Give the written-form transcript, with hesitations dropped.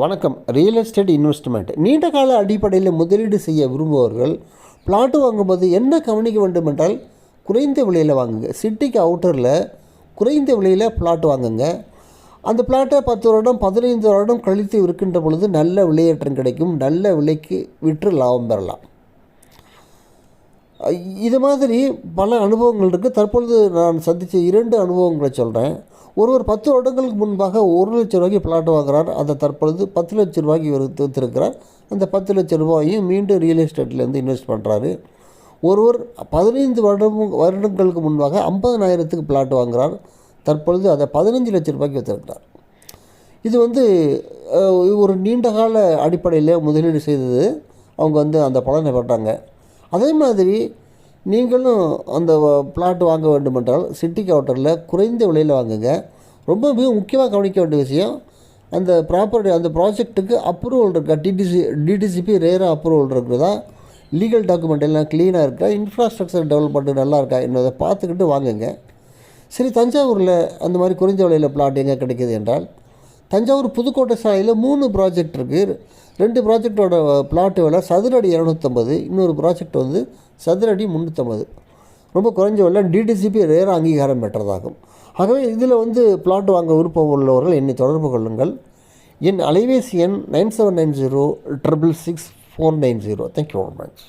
வணக்கம். Real estate investment நீண்ட கால அடிப்படையில் முதலீடு செய்ய விரும்புபவர்கள் பிளாட்டு வாங்கும்போது என்ன கவனிக்க வேண்டும் என்றால், குறைந்த விலையில் வாங்குங்க. சிட்டிக்கு அவுட்டரில் குறைந்த விலையில் பிளாட் வாங்குங்க. அந்த பிளாட்டை 10 வருடம் 15 வருடம் கழித்து விற்கின்ற பொழுது நல்ல விலையேற்றம் கிடைக்கும். நல்ல விலைக்கு விற்று லாபம் பெறலாம். இது மாதிரி பல அனுபவங்கள் இருக்குது. தற்பொழுது நான் சந்தித்த 2 அனுபவங்களை சொல்கிறேன். ஒருவர் 10 வருடங்களுக்கு முன்பாக 1 லட்ச ரூபாய்க்கு பிளாட் வாங்குகிறார். அதை தற்பொழுது 10 லட்ச ரூபாய்க்கு விற்றுருக்கிறார். அந்த 10 லட்ச ரூபாயும் மீண்டும் ரியல் எஸ்டேட்லேருந்து இன்வெஸ்ட் பண்ணுறாரு. ஒருவர் 15 வருடங்களுக்கு முன்பாக 50,000க்கு பிளாட் வாங்குகிறார். தற்பொழுது அதை 15 லட்ச ரூபாய்க்கு விற்றுருக்கிறார். இது ஒரு நீண்ட கால அடிப்படையில் முதலீடு செய்தது. அவங்க அந்த பலனை பெற்றாங்க. அதே மாதிரி நீங்களும் அந்த பிளாட் வாங்க வேண்டுமென்றால் சிட்டிக்கு அவுட்டரில் குறைந்த விலையில் வாங்குங்க. ரொம்ப மிக முக்கியமாக கவனிக்க வேண்டிய விஷயம், அந்த ப்ராப்பர்ட்டி அந்த ப்ராஜெக்ட்டுக்கு அப்ரூவல் இருக்கா, டிடிசிபி ரேராக அப்ரூவல் இருக்குதா, லீகல் டாக்குமெண்ட் எல்லாம் க்ளீனாக இருக்கா, இன்ஃப்ராஸ்ட்ரக்சர் டெவலப்மெண்ட்டு நல்லா இருக்கா என்பதை பார்த்துக்கிட்டு வாங்குங்க. சரி, தஞ்சாவூரில் அந்த மாதிரி குறைந்த விலையில் பிளாட் எங்கே கிடைக்கிது என்றால், தஞ்சாவூர் புதுக்கோட்டை சாலையில் 3 ப்ராஜெக்ட் இருக்குது. 2 ப்ராஜெக்டோட பிளாட்டு விலை சதுரடி 250, இன்னொரு ப்ராஜெக்ட் சதுரடி 350. ரொம்ப குறைஞ்ச விலை, டிடிசிபி ரேராக அங்கீகாரம் பெற்றதாகும். ஆகவே இதில் பிளாட் வாங்க விருப்பம் உள்ளவர்கள் என்னை தொடர்பு கொள்ளுங்கள். என் அலைபேசி எண் 9790 666 490. Thank you very much.